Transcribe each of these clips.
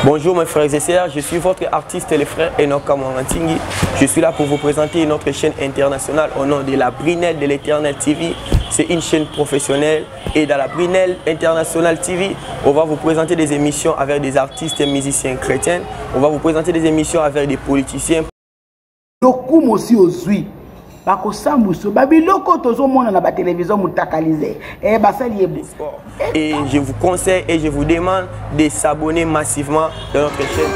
Bonjour mes frères et sœurs, je suis votre artiste et le frère Enoch Kamwangantingui. Je suis là pour vous présenter notre chaîne internationale au nom de la Brinelle de l'Éternel TV. C'est une chaîne professionnelle et dans la Brinelle International TV, on va vous présenter des émissions avec des artistes et musiciens chrétiens. On va vous présenter des émissions avec des politiciens. Et je vous conseille et je vous demande de s'abonner massivement dans notre chaîne.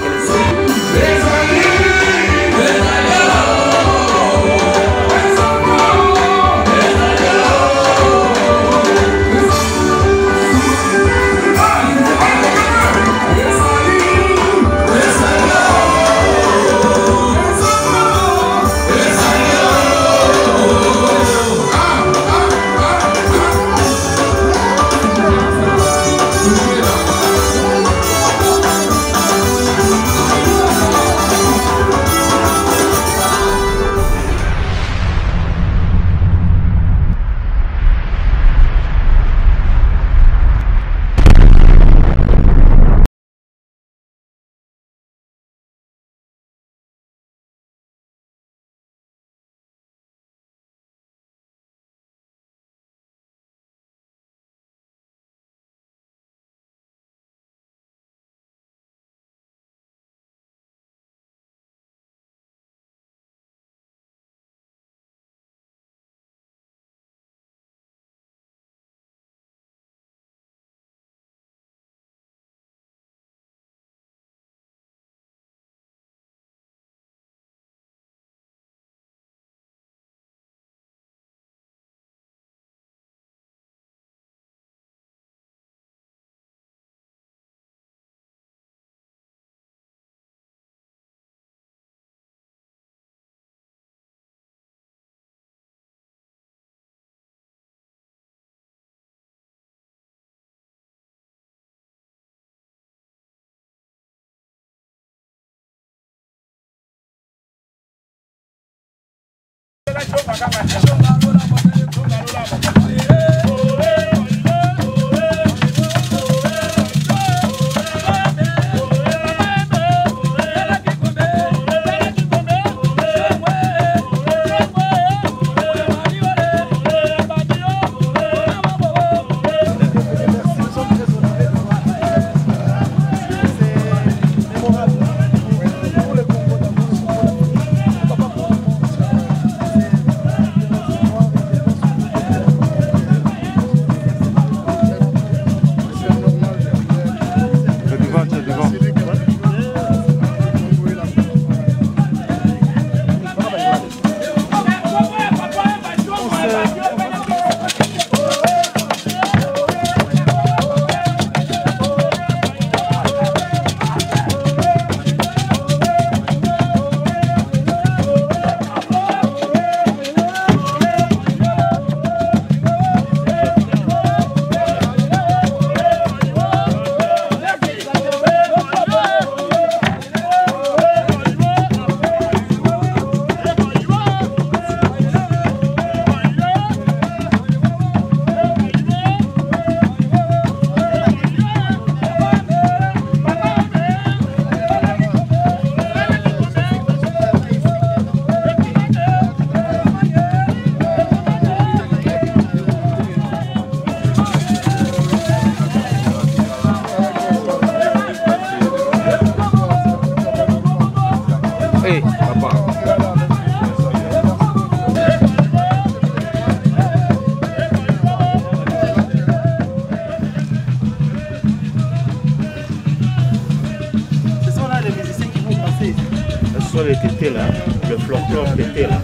Qui était là, le flocon qui était là.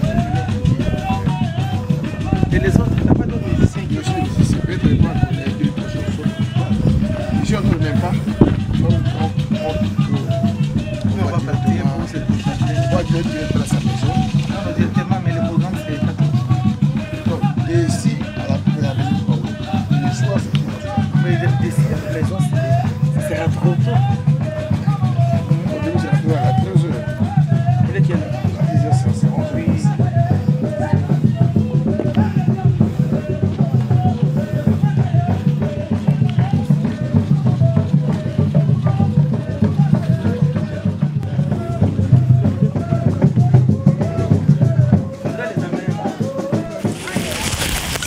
Et les autres, il n'y a pas d'autres musiciens qui sont ici. Ici, on ne tourne même pas. On va partir pour cette prochaine. On va directement à sa maison. Non, directement, mais le programme, c'est et ici, à la maison, le soir, c'est mais ici, à la maison, ça sera trop tôt. Au début, c'est à 13h.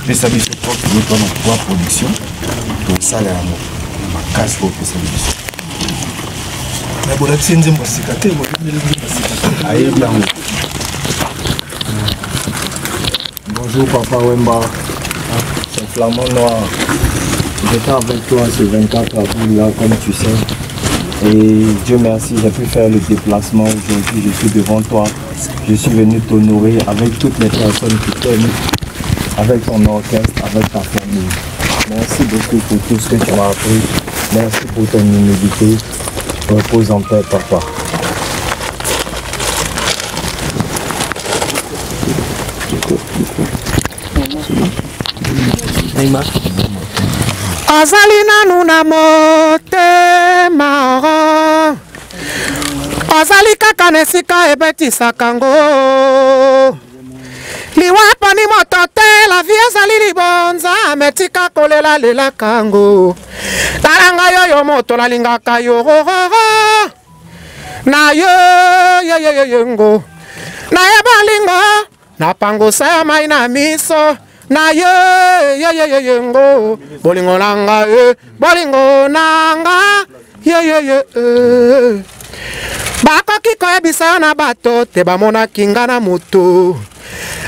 pesa biso porte de pouvoir production pour ça là ma casse pour pesa biso na bola tsinze mbasikate bo aye bien. Bonjour Papa Wemba, c'est Flamand Noir. J'étais avec toi ce 24 avril là comme tu sais. Et Dieu merci, j'ai pu faire le déplacement aujourd'hui, je suis devant toi. Je suis venu t'honorer avec toutes les personnes qui t'aiment, avec ton orchestre, avec ta famille. Merci beaucoup pour tout ce que tu m'as appris. Merci pour ton humilité. Repose en paix, papa. Azali nanu na motema azali kaka na esika ebetisaka ngo liwapo ni moto te la vie ezali libonza metika kolela lelaka ngo talanga yoyo moto nalingaka yo na yo ngo na ye balingo na pangosa ya mai na miso na ye ngo bolingo nanga bolingo nanga ye bakoki koyebisa yo na bato te bamonaki nga na moto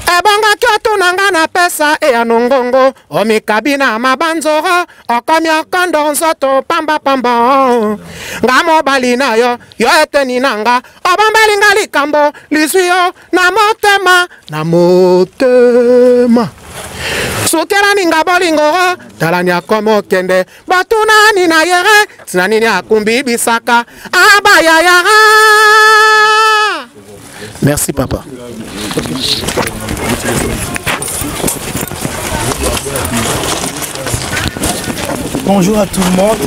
ebongaki otunanga na pesa eya nongongo omikabi na mabanzoro okomi okondo nzoto pambapamba nga mobali na yo yo eteni nanga obombelinga likambo lizwi yo na motema sukela ninga bolingo talani akomo kende batunani na yere tina nini akumbi bisaka abayaya. Merci papa. Bonjour à tout le monde.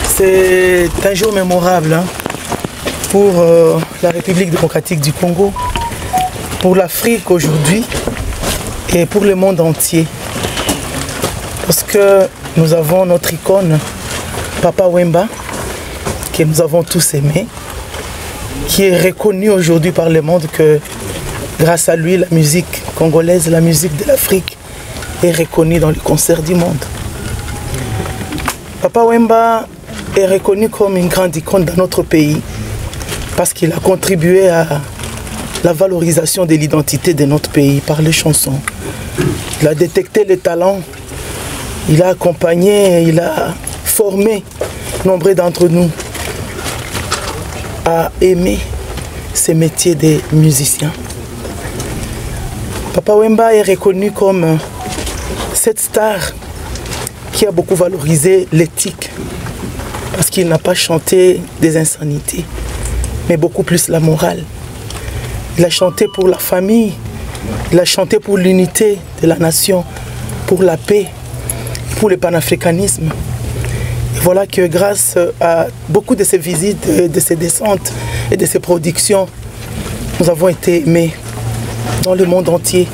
C'est un jour mémorable hein, pour la République démocratique du Congo, pour l'Afrique aujourd'hui et pour le monde entier. Parce que nous avons notre icône, Papa Wemba, que nous avons tous aimé, qui est reconnu aujourd'hui par le monde que grâce à lui, la musique congolaise, la musique de l'Afrique est reconnue dans les concerts du monde. Papa Wemba est reconnu comme une grande icône dans notre pays parce qu'il a contribué à la valorisation de l'identité de notre pays par les chansons. Il a détecté les talents, il a accompagné, il a formé nombre d'entre nous à aimer ce métier de musicien. Papa Wemba est reconnu comme cette star qui a beaucoup valorisé l'éthique parce qu'il n'a pas chanté des insanités, mais beaucoup plus la morale. Il a chanté pour la famille, il a chanté pour l'unité de la nation, pour la paix, pour le panafricanisme. Et voilà que grâce à beaucoup de ces visites, de ces descentes et de ces productions, nous avons été aimés dans le monde entier,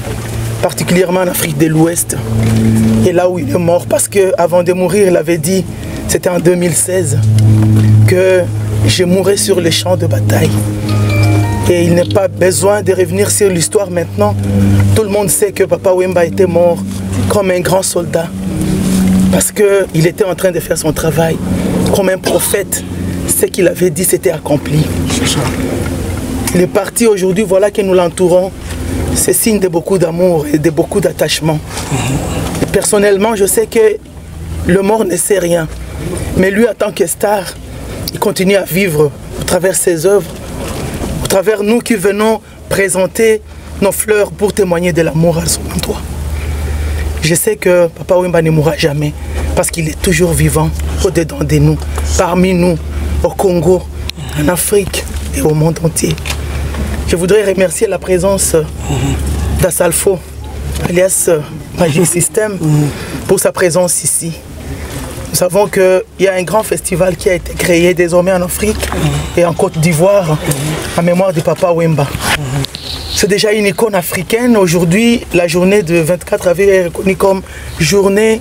particulièrement en Afrique de l'Ouest. Et là où il est mort, parce qu'avant de mourir, il avait dit, c'était en 2016, que je mourrai sur les champs de bataille. Et il n'est pas besoin de revenir sur l'histoire maintenant. Tout le monde sait que Papa Wemba était mort comme un grand soldat. Parce qu'il était en train de faire son travail comme un prophète. Ce qu'il avait dit, c'était accompli. Il est parti aujourd'hui, voilà que nous l'entourons. C'est signe de beaucoup d'amour et de beaucoup d'attachement. Personnellement, je sais que le mort ne sait rien. Mais lui, en tant que star, il continue à vivre au travers ses œuvres, au travers nous qui venons présenter nos fleurs pour témoigner de l'amour à son endroit. Je sais que Papa Wemba ne mourra jamais parce qu'il est toujours vivant au-dedans de nous, parmi nous, au Congo, en Afrique et au monde entier. Je voudrais remercier la présence d'Assalfo, alias Magic System, pour sa présence ici. Nous savons qu'il y a un grand festival qui a été créé désormais en Afrique et en Côte d'Ivoire en mémoire de Papa Wemba. C'est déjà une icône africaine. Aujourd'hui, la journée de 24 avril est reconnue comme journée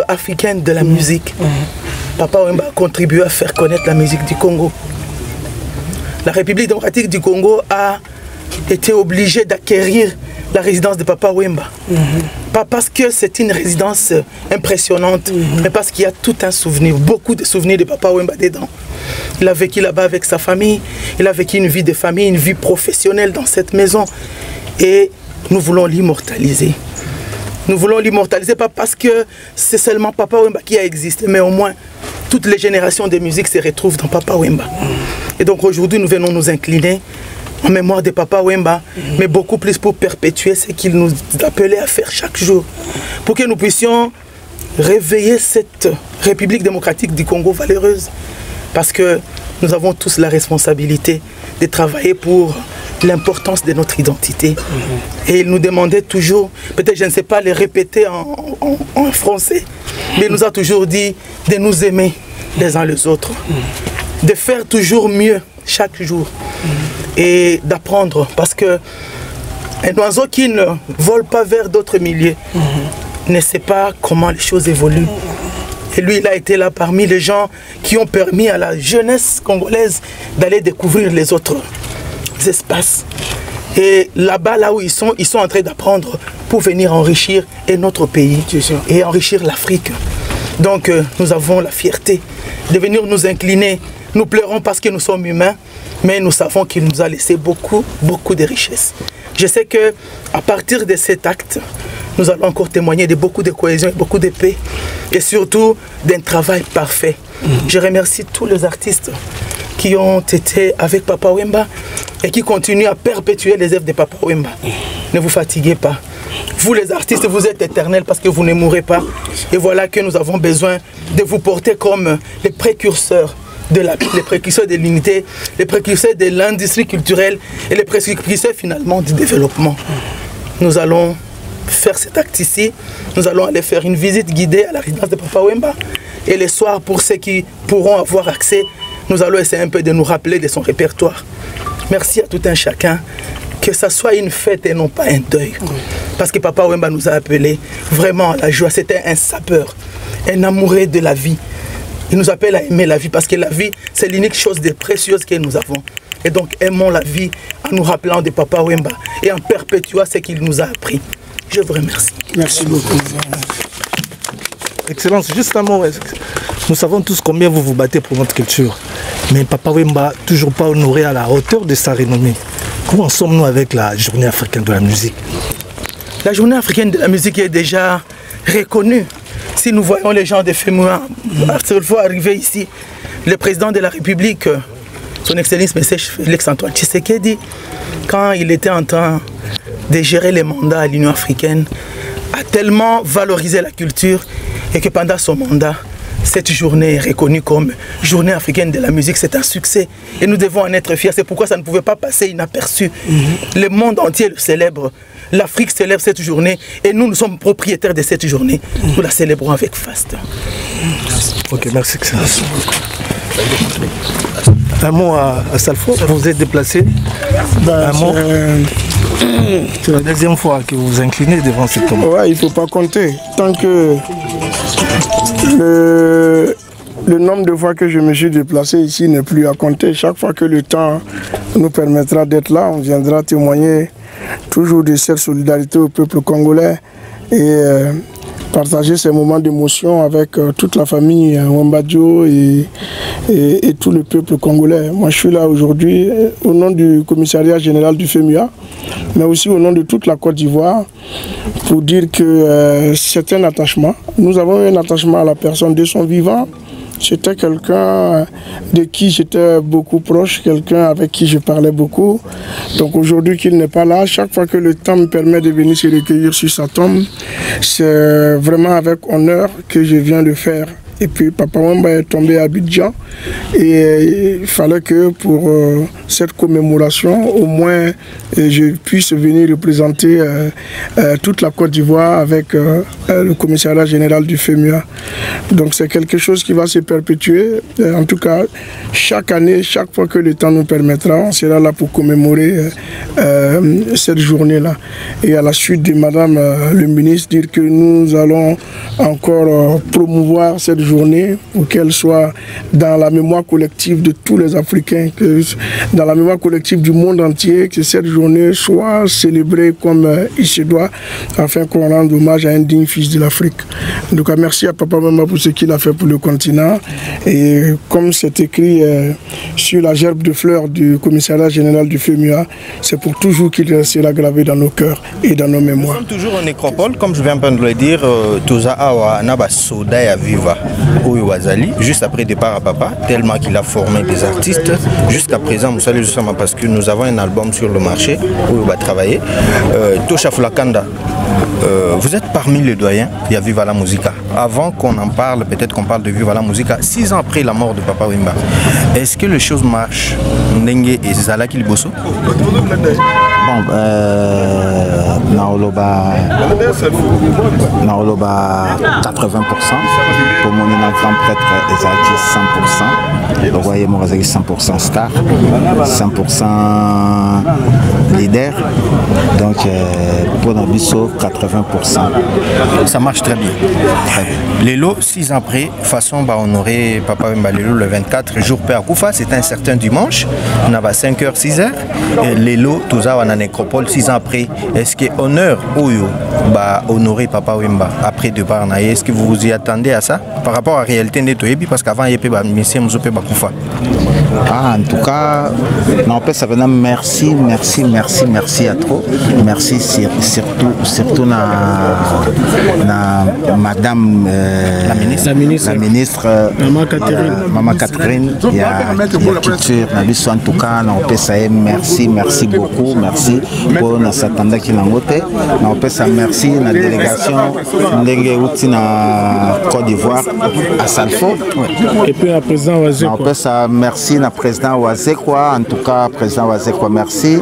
africaine de la musique. Papa Wemba a contribué à faire connaître la musique du Congo. La République démocratique du Congo a été obligée d'acquérir la résidence de Papa Wemba. Pas parce que c'est une résidence impressionnante, mais parce qu'il y a tout un souvenir, beaucoup de souvenirs de Papa Wemba dedans. Il a vécu là-bas avec sa famille, il a vécu une vie de famille, une vie professionnelle dans cette maison. Et nous voulons l'immortaliser. Nous voulons l'immortaliser, pas parce que c'est seulement Papa Wemba qui a existé, mais au moins toutes les générations de musique se retrouvent dans Papa Wemba. Et donc aujourd'hui, nous venons nous incliner en mémoire de Papa Wemba, mais beaucoup plus pour perpétuer ce qu'il nous appelait à faire chaque jour, pour que nous puissions réveiller cette République démocratique du Congo valeureuse, parce que nous avons tous la responsabilité de travailler pour l'importance de notre identité. Et il nous demandait toujours, peut-être je ne sais pas les répéter en français, mais il nous a toujours dit de nous aimer les uns les autres, de faire toujours mieux chaque jour et d'apprendre, parce que un oiseau qui ne vole pas vers d'autres milieux ne sait pas comment les choses évoluent. Et lui, il a été là parmi les gens qui ont permis à la jeunesse congolaise d'aller découvrir les autres espaces. Et là-bas, là où ils sont en train d'apprendre pour venir enrichir notre pays et enrichir l'Afrique. Donc, nous avons la fierté de venir nous incliner. Nous pleurons parce que nous sommes humains, mais nous savons qu'il nous a laissé beaucoup, beaucoup de richesses. Je sais qu'à partir de cet acte, nous allons encore témoigner de beaucoup de cohésion et beaucoup de paix, et surtout d'un travail parfait. Je remercie tous les artistes qui ont été avec Papa Wemba et qui continuent à perpétuer les œuvres de Papa Wemba. Ne vous fatiguez pas. Vous les artistes, vous êtes éternels parce que vous ne mourrez pas. Et voilà que nous avons besoin de vous porter comme les précurseurs de la vie, les précurseurs de l'unité, les précurseurs de l'industrie culturelle et les précurseurs finalement du développement. Nous allons faire cet acte ici. Nous allons aller faire une visite guidée à la résidence de Papa Wemba. Et le soir, pour ceux qui pourront avoir accès, nous allons essayer un peu de nous rappeler de son répertoire. Merci à tout un chacun. Que ça soit une fête et non pas un deuil. Parce que Papa Wemba nous a appelés vraiment à la joie. C'était un sapeur, un amoureux de la vie. Il nous appelle à aimer la vie parce que la vie, c'est l'unique chose de précieuse que nous avons. Et donc, aimons la vie en nous rappelant de Papa Wemba et en perpétuant ce qu'il nous a appris. Je vous remercie. Merci beaucoup. Excellence, juste un mot. Nous savons tous combien vous vous battez pour notre culture. Mais Papa Wemba, toujours pas honoré à la hauteur de sa renommée. Comment sommes-nous avec la journée africaine de la musique? La journée africaine de la musique est déjà reconnue. Si nous voyons les gens de FEMUA, cette fois arriver ici, le président de la République, son Excellence M. Félix-Antoine Tshisekedi, quand il était en train de gérer les mandats à l'Union africaine, a tellement valorisé la culture et que pendant son mandat, cette journée est reconnue comme journée africaine de la musique. C'est un succès et nous devons en être fiers. C'est pourquoi ça ne pouvait pas passer inaperçu. Le monde entier le célèbre. L'Afrique célèbre cette journée et nous sommes propriétaires de cette journée. Nous la célébrons avec faste. Ok, merci. Un mot à Salfo, vous vous êtes déplacé. Un mot. C'est la deuxième fois que vous vous inclinez devant cet homme. Ouais, il ne faut pas compter. Tant que le nombre de fois que je me suis déplacé ici n'est plus à compter. Chaque fois que le temps nous permettra d'être là, on viendra témoigner toujours de cette solidarité au peuple congolais et partager ces moments d'émotion avec toute la famille Wembadio et tout le peuple congolais. Moi je suis là aujourd'hui au nom du commissariat général du FEMUA, mais aussi au nom de toute la Côte d'Ivoire pour dire que c'est un attachement. Nous avons un attachement à la personne de son vivant. C'était quelqu'un de qui j'étais beaucoup proche, quelqu'un avec qui je parlais beaucoup. Donc aujourd'hui qu'il n'est pas là, chaque fois que le temps me permet de venir se recueillir sur sa tombe, c'est vraiment avec honneur que je viens de faire. Et puis Papa Wemba est tombé à Abidjan et il fallait que pour cette commémoration, au moins je puisse venir représenter toute la Côte d'Ivoire avec le commissariat général du FEMUA. Donc c'est quelque chose qui va se perpétuer. En tout cas, chaque année, chaque fois que le temps nous permettra, on sera là pour commémorer cette journée-là. Et à la suite de Madame le ministre dire que nous allons encore promouvoir cette journée journée pour qu'elle soit dans la mémoire collective de tous les Africains, dans la mémoire collective du monde entier, que cette journée soit célébrée comme il se doit, afin qu'on rende hommage à un digne fils de l'Afrique. Donc merci à Papa Wemba pour ce qu'il a fait pour le continent. Et comme c'est écrit sur la gerbe de fleurs du commissariat général du FEMUA, c'est pour toujours qu'il restera gravé dans nos cœurs et dans nos mémoires. Nous sommes toujours en nécropole, comme je viens de le dire, Toza Awa Naba Soda ya Viva Oyo Wazali, juste après départ à Papa, tellement qu'il a formé des artistes. Jusqu'à présent, vous savez justement parce que nous avons un album sur le marché où on va travailler. Tosha Flakanda, vous êtes parmi les doyens, il y a Viva la Musica. Avant qu'on en parle, peut-être qu'on parle de Viva la Musica, 6 ans après la mort de Papa Wemba, est-ce que les choses marchent Ndenge et Zala Kiliboso? Bon, Naoloba 80%. Pour mon grand prêtre, Ezaki 100%. Vous voyez, mon Ezaki 100% star, 100% leader. Donc, pour Nabiso, 80%. Ça marche très bien. Lélo, 6 ans après, façon va honorer Papa Wemba Lélo le 24 jour Père Koufa, c'est un certain dimanche. On a 5h, 6h. Et Lélo, tout ça, on a nécropole 6 ans après. Est-ce que honneur Oyo va honorer Papa Wemba après départ? Est-ce que vous vous y attendez à ça par rapport à la réalité de Toyebi? Parce qu'avant, il y avait des messieurs qui Koufa. En tout cas, non, ça veut dire merci à trop. Merci surtout na Madame la ministre Maman Catherine, il y a culture, en tout cas, on peut ça merci beaucoup, merci pour nous s'attendre qui n'a voté, on peut ça merci la délégation de la Côte d'Ivoire à Salfo. Et puis la président Wazé. On peut ça merci na président Wazé quoi, en tout cas président Wazé quoi merci.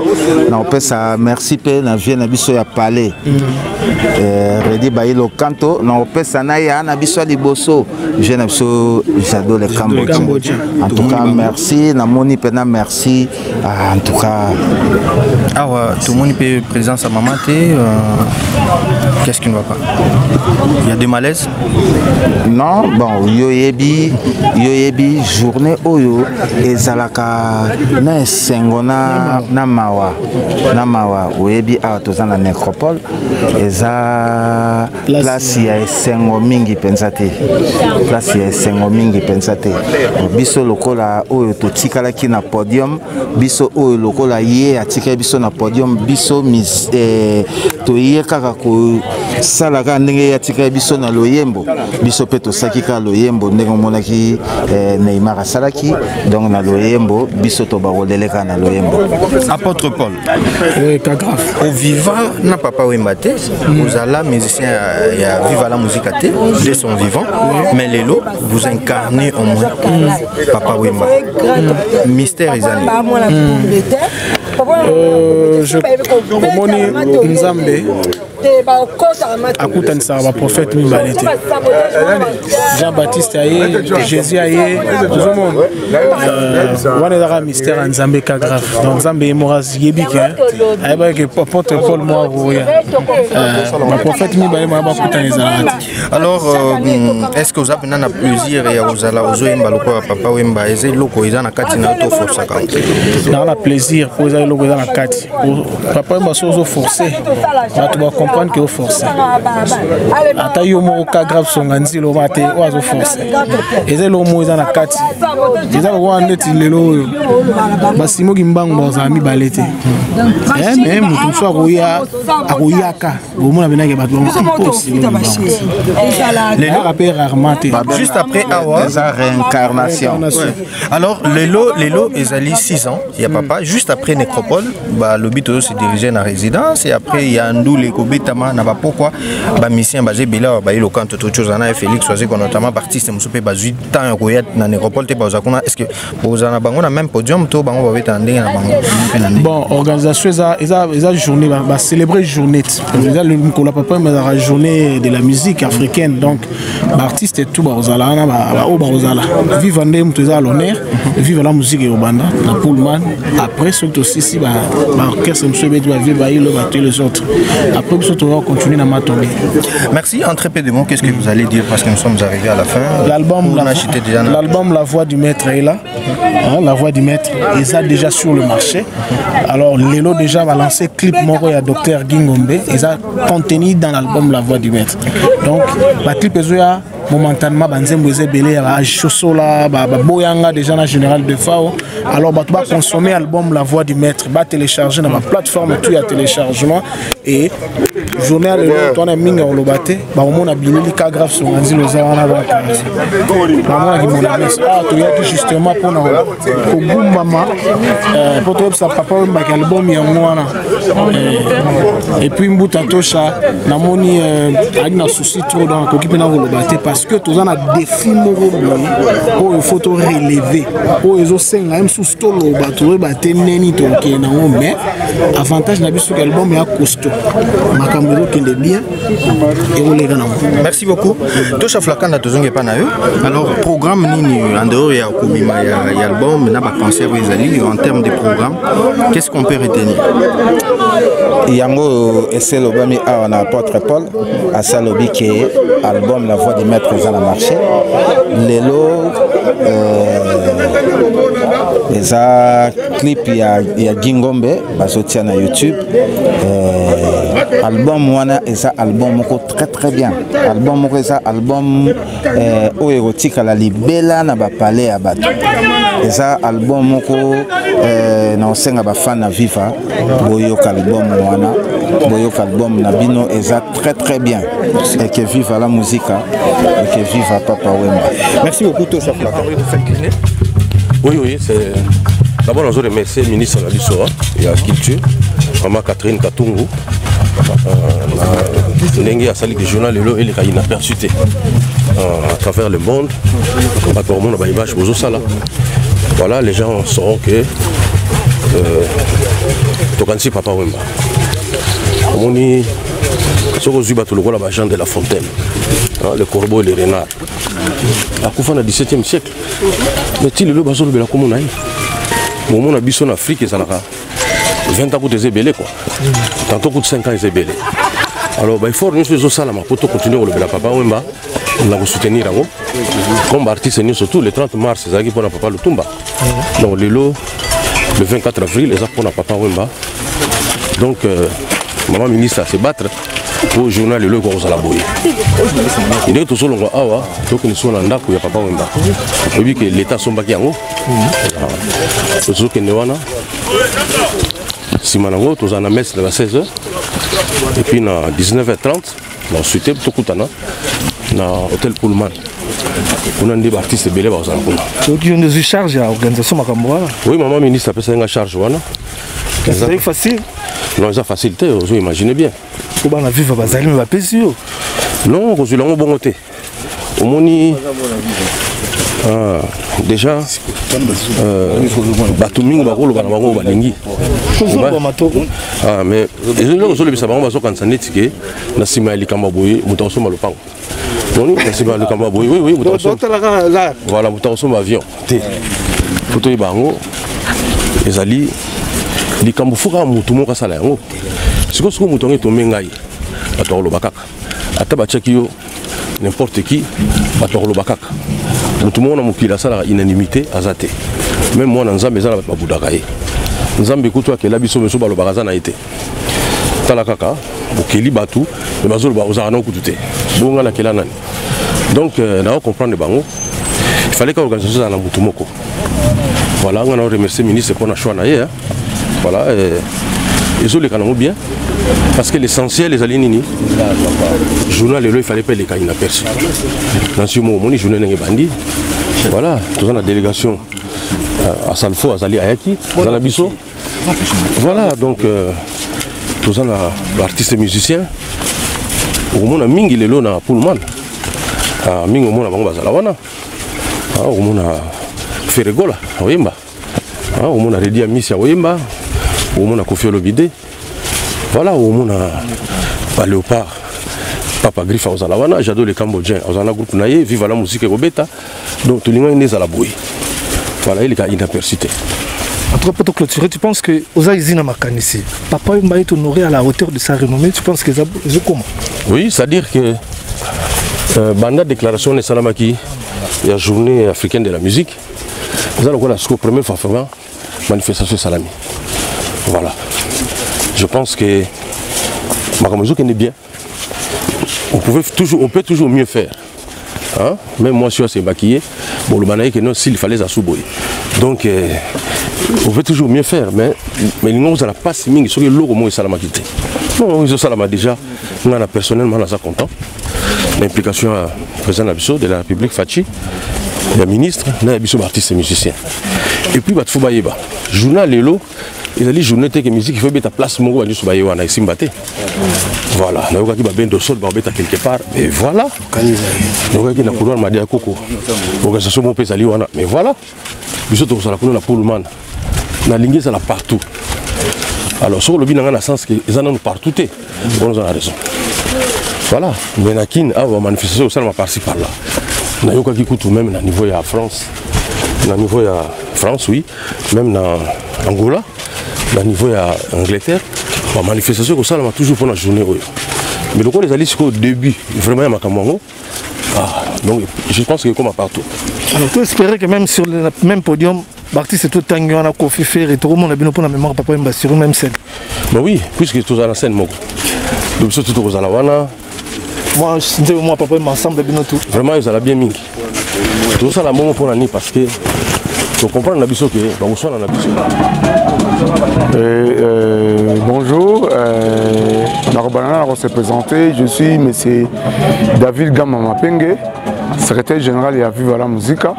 On peut ça merci pe na vie na biso ya palais. Redi Bailo Kanto, on peut ça na ya na biso liboso. Je na biso j'adore les Cambodgiens. En tout cas merci na moni pena merci. En tout cas tout le monde peut présence à maman qu'est-ce qui ne va pas? Il y a des malaises? Non, bon, yoyebi journée oyo ezalaka na sengona na mawa oyebi a tozana nécropole eza place ya sengo mingi pensate biso lokola oyo totikala ki na podium biso oyo lokola ye atika biso na podium biso toye kaka ko salaka ndenge atika biso na loyembo biso pe tosaki ka loyembo ndenge monaki Neymar asalaki donc na loyembo biso to bakoleleka na loyembo. Apôtre Paul, au vivant na Papa Wemba te, vous allez musicien ya Viva la Musica te de son vivant, mais Lélo vous incarnez au moins Papa Wemba. Mystère Izali. Je Nzambe akutanisa ba prophète mibale te Jean-Baptiste aye Jésus aye tout le monde wana ezaka mystère Nzambe ka grave donc Nzambe emoras yebike ayeba ke apôtre Paul moi roya ba prophète mibale ma bakutanisa. Alors est-ce que vous avez un plaisir ya ozala ozoyemba lokola Papa Wemba eze loko eza na kati na to force ka na la plaisir pour eza loko eza na kati Papa Wemba sozo forcer tu vas comprendre que au forcer ata yo mo ka grave songanzi lo mate oazo forcer eze lo mo eza na kati eza ko ande ti lelo basimo kimbango baza mibale te mais mutu so akoyaka bomona benake bato impossible les rappeurs rarement juste après Awa sa réincarnation. Alors Lélo ezali 6 ans il y a Papa juste après nécropole ba lobi to se diriger na résidence et après il y a Ndoule Kobetama na ba pourquoi ba mission basé bela ba ilo kanto to chose na Félix Oazé ko notamment artiste musupe ba 8 ans ko yet na nécropole te ba zakuna est-ce que bozana bango na même podium to bango ba beta ndenge na bango. Bon organisation eza journée ba célébrer journée déjà le Nicolas Papa mais la journée de la musique africaine donc artiste et tout ba ozala na ba o ba ozala vivre ndem to eza l'honneur vivre la musique et au banda na Pullman après surtout aussi ba orchestre musupe ba vivre ba ilo ba tous les autres après surtout on va continuer dans ma tournée. Merci. En très peu de mots, qu'est-ce que vous allez dire parce que nous sommes arrivés à la fin? L'album La Voix du Maître est là. La Voix du Maître est déjà sur le marché. Alors Lelo déjà va lancer clip Moro et Dr Gingombe. Ils ont contenu dans l'album La Voix du Maître. Donc la clip est là. Momentanément, Banzemboze Belé, Chosola, Boyanga déjà dans Général de Fao. Alors, tu vas consommer l'album La Voix du Maître, tu vas télécharger dans ma plateforme, tu as téléchargement. Et journée à l'heure, tu as mis en lobate, on a bien les cas graves sur Anzi le Zawana. Tu as justement pour nous, maman, pour toi, ça papa, l'album et puis, Mbouta Tosha, Namoni, a un souci trop dans le coquille parce que tous en a défi pour il faut relever pour les autres même sous stolo battre battre neni donc mais avantage n'a sur l'album est costaud makambo qui est bien et on les gana. Merci beaucoup. Tosha Flakana tozonge pa na yo. Alors programme nini en dehors ya komima ya album na ba concert ezali en termes de programme qu'est-ce qu'on peut retenir? Yango essaie le bami a on apôtre Paul à salobi qui album La Voix des Maîtres dans le marché. Lelo les clip il y a Gingombe basotia na YouTube. Album wana eza album moko très bien. Album moko eza album érotique à la libella na ba palais ya bato. Eza album moko na osenga ba fan na viva boyoka album wana boyoka album na bino eza très bien et que vive la musique et que vive Papa Wemba. Merci beaucoup Tosha Flakana. Oui, c'est d'abord nous remercier le ministre de la et la culture, Maman Catherine Katungu. L'engue a sali que journal et le cas inaperçu à travers le monde. Voilà, les gens sauront que Tokansi Papa Wemba. On est sur le Jean de La Fontaine, le corbeau et les renards. La Koufan au XVIIe siècle. Mais il est le bateau de la commune. Au moment où on a en Afrique, ça a 20 ans pour des ébélés. Tantôt pour 5 ans, ils ébélés. Alors, il faut que nous faisons pour continuer le Papa Wemba. On va soutenir comme artiste, surtout le 30 mars, c'est pour Papa Lutumba. Donc, le 24 avril, c'est pour Papa Wemba. Donc, maman ministre à se battre pour le journal le qu'on la boye. Il est tout seul on awa donc nous sommes en ndako ya Papa Wemba. Et puis que l'état somba ki yango. Tout que ne wana. Si manango tous en messe de la 16h et puis à 19h30 on suite tout kutana na hôtel Pullman. On a des artistes belé ba za kuna. Donc il y a une charge à organisation makamboa. Oui, maman ministre a fait une charge wana. C'est facile. Non, ça facilité, vous imaginez bien. Comment la vivre bazali me va péter. Non, vous l'avez bon côté. Au moni déjà batumingo bakolo bana bango balingi. Ah mais les gens sont les sabango baso quand ça netike na sima likamba boye mutaso malopango. Non, na sima likamba boye oui mutaso. Voilà mutaso avion. Té. Photo bango ezali likambo fuka mutu moko sala yango siko siko mutu ngeto mengai batolo bakaka ata bachaki yo n'importe qui batolo bakaka mutu mona mukila sala unanimité azate même moi na nzambe zala babudaka ye nzambe kutu akela biso meso balo bakaza na été tala kaka bokeli batu mais bazolo ba ozana kutu te bonga na kela nani donc na comprendre bango il fallait que l'organisation na mutu moko voilà on a remercié le ministre pour na choix na ye. Voilà, ils ont les canaux bien parce que l'essentiel les alignés journal il fallait pas les cas inaperçus dans ce moment mon journal n'est bandit voilà tous en la délégation à Salfo à Zali Ayaki dans la Bisso voilà donc tous en l'artiste musicien au monde a mingi les lots na Pullman à mingi au monde a bango bazalawana au monde a Ferregola à Wemba au monde a Redi Amisi à Wemba au monde a Kofi Olomide voilà au monde a Léopard Papa Griffe aux Alawana j'adore les Cambodgiens aux Alana groupe naïe vive la musique et Robeta donc tout le monde est à la bouille voilà il est inaperçu En tout cas, pour te clôturer, tu penses que Oza Izina Makanisi, Papa Wemba est honoré à la hauteur de sa renommée, tu penses que c'est comment? Oui, c'est-à-dire que Banda déclaration de Salamaki, la journée africaine de la musique, nous allons voir la première fois vraiment manifestation Salami. Voilà. Je pense que Makamozo est bien. On peut toujours mieux faire. Hein? Même moi, je suis maquillé. Bon, le banaï que non, s'il fallait ça souboyer. Donc, on peut toujours mieux faire, mais nous n'avons pas si ming sur le logo moi Salamaki. Non, ils ont Salama déjà. Nous on a personnellement là ça content. L'implication du président de la République Fachi, le ministre, les artistes et musiciens. Et puis, il faut bailler. Journal Lelo, ils ont dit journée de musique, il faut mettre à place mon gars, il faut bailler Simbate. Voilà, il y a bien de sol, quelque part. Et voilà. Il y a un couloir, m'a dit à Coco. L'organisation mon pays, mais voilà. Nous autres, on a pour le man. On a ligné ça là partout. Alors, sur le bin, on a sens qu'ils en ont partout. On a raison. Voilà, mais on a manifesté aussi par-ci par-là. On a eu qui coûte même au niveau de la France. Au niveau de la France, oui. Même dans Angola, au niveau de l'Angleterre. La manifestation comme ça, on a toujours pour la journée. Mais le coup, les alliés, c'est au début, vraiment, il y a Makamongo. Donc, je pense que comme partout. Alors, tu espérais que même sur le même podium, Barti c'est tout le temps, on a Kofi Fer et tout le monde a bien pour la mémoire, Papa Wemba sur une même scène. Ben oui, puisque tout à la scène, donc, c'est tout à la wana. Moi, je moi, Papa Wemba ensemble, tout. Vraiment, ils ont bien mis. Tout ça, la moment pour l'année, parce que tu comprends la biseau que on soit dans la biseau. Bonjour, on s'est présenté. Je suis M. David Gamamapenge, secrétaire général et à Viva la Musica.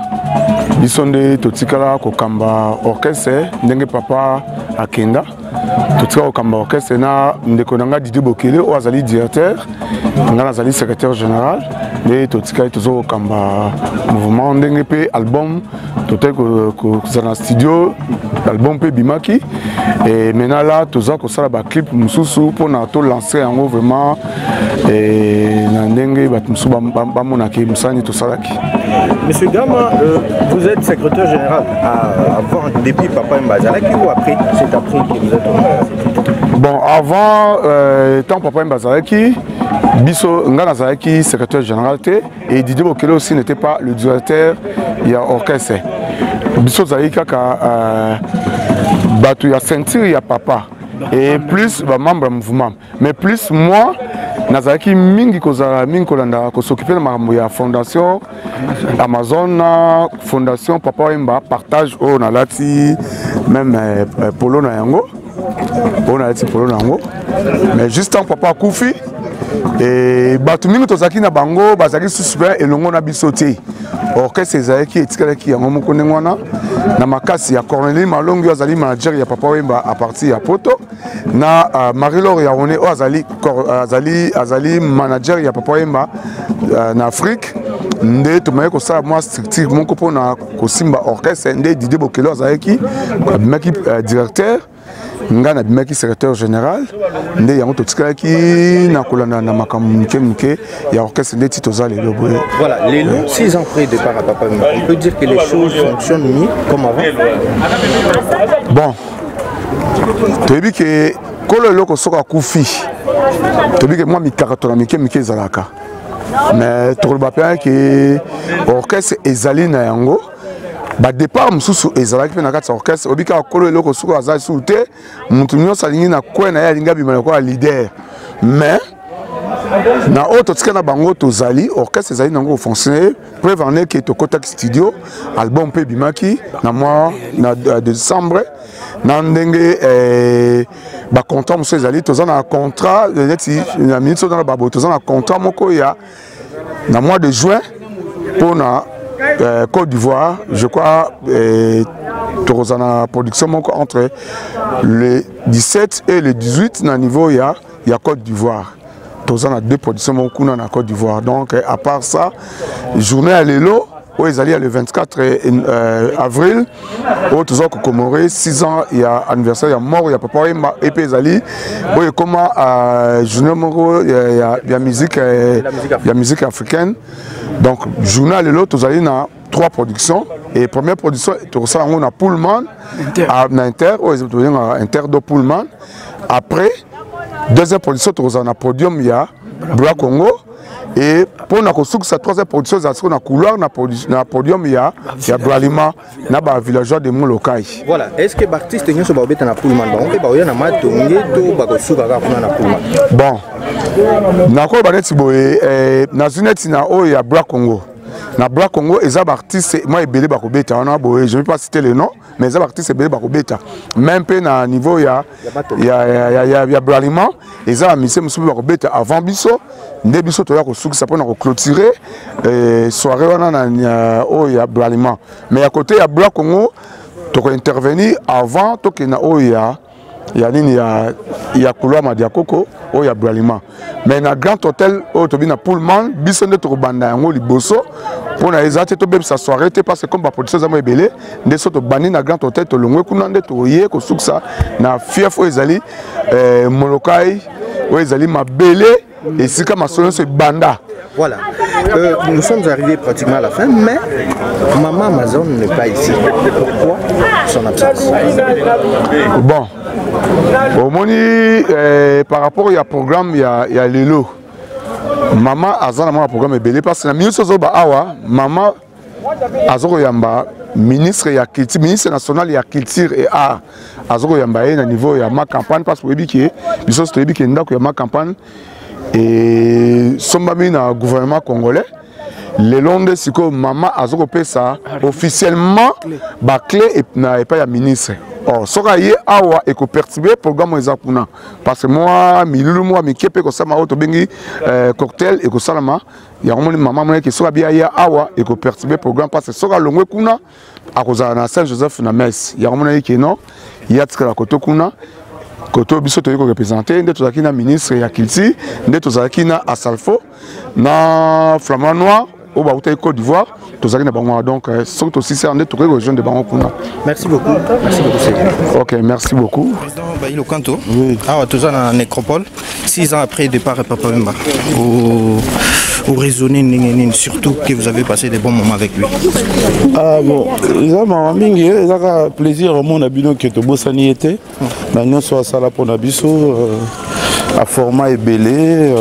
Ils sont des Totikala Kokamba Orchestre, Ndenge Papa Akenda. Totikala Kokamba Orchestre, Ndekonanga Didi Bokele, Oazali directeur, Nazali secrétaire général. Et Totikala Tozo Kokamba mouvement, Ndenge P album, Totek Kozana studio, album P Bimaki. Et maintenant là, Tozo Kosala ba clip Moussou pour nous lancer en gros vraiment. Et Ndenge Batmoussou Bamonaki Moussani Tosalaki. Monsieur Gama, vous êtes secrétaire général avant, depuis Papa Wemba Azalaki ou après? C'est après que vous êtes au... Bon, avant, tant Papa Wemba Azalaki, Bisso Ngana Azalaki, secrétaire général, et Didier Bokele aussi n'était pas le directeur, il y a orchestre. Bisso Azalaki, il y a ceinture, il y a papa. Et plus, membre du mouvement. Mais plus, moi, Nazaki mingi kozala mingi kolanda s'occuper de la fondation Amazon, fondation Papa Wemba partage au nalati même polo na yango, on a dit polo na yango. Mais juste en Papa Koufi et batu mingi tozaki na bango bazaki suspect et longo na bisoté. Orchestre ezaki etikala ki yango moko ndengwana na makasi ya Cornelie Malongi azali manager ya Papa Wemba à partir ya poto na Marie-Laure Yaone azali manager ya Papa Wemba na Afrique nde tomaye ko sala moi structure moko pona ko simba orchestre nde Didier Bokele azaki abimaki directeur ngana bimaki secrétaire général nde yango totikalaki na kolanda na makambo mike ya orchestre nde titoza lelo boye. Voilà, les 6 ans après départ à Papa Wemba, on peut dire que les choses fonctionnent mieux comme avant. Bon, tu dis que quand le loco sera koufi, tu dis que moi mi karatona mike zalaka. Mais tu vois bien que l'orchestre ezali na yango. Ba départ mususu ezalaki pe na kati orchestre obika kolo eloko suko azali soute mutu nyonso alingi na kwena ya linga bimana ko leader mais na auto tika na bango tozali orchestre ezali nango fonctionner preuve en est que to contact studio album pe bimaki na mois na décembre na ndenge ba contrat mususu ezali tozana na contrat neti na minute dans la babo tozana na contrat moko ya na mois de juin pour na Côte d'Ivoire, je crois, la production entre le 17 et le 18 à niveau il y a Côte d'Ivoire. Tous a 2 productions en Côte d'Ivoire. Donc à part ça, journée à l'élo, où ils allaient le 24 avril, où tous ont commémoré 6 ans, il y a anniversaire, il y a mort, il y a Papa Wemba et puis ils allaient, où il comment journée il y a musique africaine. Donc journée à l'élo, tous allaient 3 productions. Et première production, on a Pullman, Inter, Inter de Pullman. Après, deuxième production, on a Podium, il y a Bra Congo. Et pour la troisième production, on a couloir, on a Podium, il y a Bralima, il y a villageois de Molokai. Voilà, est-ce que l'artiste est sur Pullman? Bon, il y a Bra Congo. Na Bra Congo, les artistes, moi, je ne vais pas citer le nom, mais les artistes, même à niveau, il y a Bralima, les artistes, avant Bisso, les Bisso, tu as clôturer soirée, il y a Bralima. Mais à côté, il y a Bra Congo, tu as intervenu avant, il y a couloir Madiakoko, il y a Bralima. Mais dans le grand hôtel, il y a Pullman, Bisso de Torbanda, il y a Liboso. Pour les artistes, tu as soirée, parce que comme la production est belle, des sortes de bannis dans le grand hôtel, tu as le Kunande, tu as le Souksa, na fief, Ezali, Molokai, Ezali, ma belle, et c'est comme c'est Banda. Voilà, nous sommes arrivés pratiquement à la fin, mais Maman Amazon n'est pas ici. Pourquoi son absence? Bon, au moni, par rapport au programme, il y a Lelo. Maman Azan a un programme belé parce que la ministre Zoba Awa, Maman Azoro Yamba, ministre national de la culture et art, Azoro Yamba est à niveau de ma campagne parce que ma campagne et sombami na gouvernement congolais. Le long de ce que Maman Azoro Pesa officiellement bâclé et pas la ministre. Or, ce qui est awa et que perturber le programme ezakuna parce que moi milulu moi mi kepe ko sama auto bengi cocktail et que salama ya romoni maman qui sera bien ya awa et que perturber le programme parce que sera longwe kuna à cause na Saint-Joseph na Metz ya romoni qui non ya tsika koto kuna koto biso to ko représenter nde tozaki na ministre ya Kilti nde tozaki na Asalfo na Flamand Noir au Côte d'Ivoire, donc surtout aussi c'est un des régions de Bango. Merci beaucoup. Merci beaucoup. Ok, merci beaucoup. Président Baïlo Kanto, oui. Ah, toujours en nécropole, 6 ans après le départ de Papa Wemba, vous raisonnez surtout que vous avez passé des bons moments avec lui. Ah bon, ils ont plaisir au monde à Bino qui est au Bossani était. Nous sommes à la Ponabiso. À format est belé,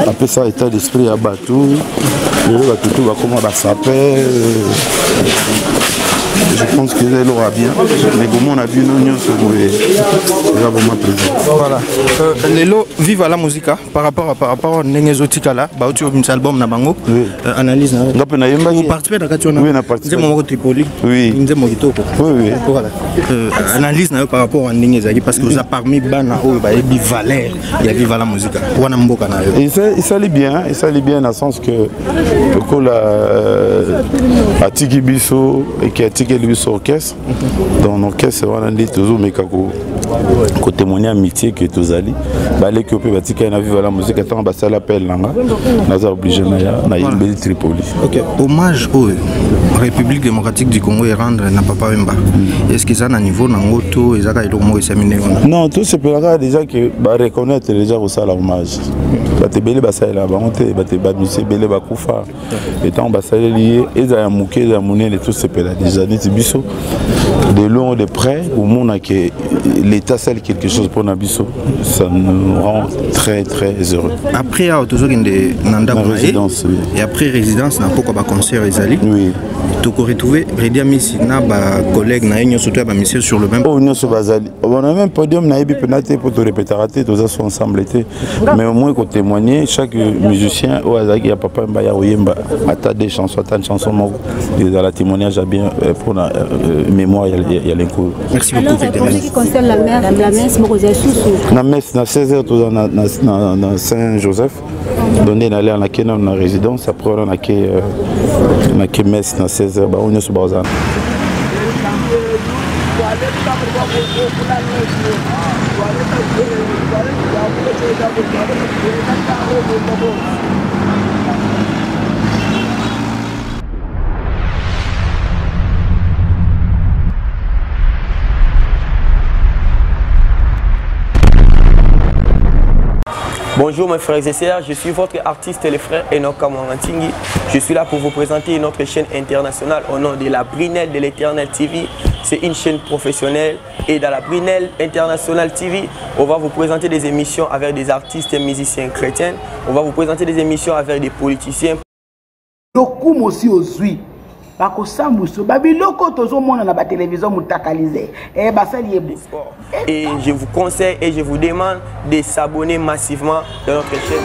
après ça état d'esprit à Batou, tout va comment va s'appeler. Je pense que elle aura bien. Mais comment on a vu nous vraiment plaisir. Voilà. Lelo vive à la musique par rapport à Nengezotika là, bah tu as un album na bango. Analyse na. Vous participez dans la oui, on participe. Vous êtes Tripoli. Oui. Vous êtes Mogitoko. Oui. Voilà. Analyse na par rapport à Nengezaki parce que vous avez parmi bana oh bah il valeur, il y a vive à la musique. Wana mboka na yo. Il s'allie bien dans le sens que la Atiki Bisso et qui a Atiki Bisso orchestre. Dans l'orchestre, on a dit toujours mais quand témoigner amitié que tous allés, bah les copains Atiki na vive à la musique attend bah ça l'appelle là, nous a obligé na une Tripoli. Ok. Hommage au République démocratique du Congo et rendre na Papa Wemba. Est-ce qu'ils ont un niveau nangoto et zaka iloko mo examiner? Non, tout ce pèlerin déjà que bah reconnaître déjà au ça l'hommage. Bah te belé bah ça là, bah on te bah te bah monsieur belé bah koufa. Et tant bah ça lié et ça a mouké ça monnaie de tout ce pèlerin déjà dit biso de loin de près au monde que l'état celle quelque chose pour Nabiso, ça nous rend très très heureux. Après toujours une nanda résidence et après résidence n'a pas quoi concert Ezali. Oui. Tu peux retrouver Redia Missi na ba collègue na union surtout ba monsieur sur le même. Union sur Bazali. On a même podium na ibi penate pour te répéter rater tous sont ensemble été. Mais au moins qu'on témoigner chaque musicien au Azaki a Papa Wemba ya Oyemba ata des chansons ata une chanson et dans la témoignage a bien pour la mémoire il y a l'incours. Merci beaucoup. En ce qui concerne la messe, la messe na 16h dans Saint-Joseph. Donné d'aller à la résidence après on a que messe na 16h bah on est sur Bazan. Bonjour mes frères et sœurs, je suis votre artiste les frères Enoch Kamwangantingi. Je suis là pour vous présenter notre chaîne internationale au nom de la Brunelle de l'Éternel TV. C'est une chaîne professionnelle et dans la Brunelle International TV, on va vous présenter des émissions avec des artistes et musiciens chrétiens. On va vous présenter des émissions avec des politiciens. Lokum aussi aussi. Et je vous conseille et je vous demande de s'abonner massivement dans notre chaîne.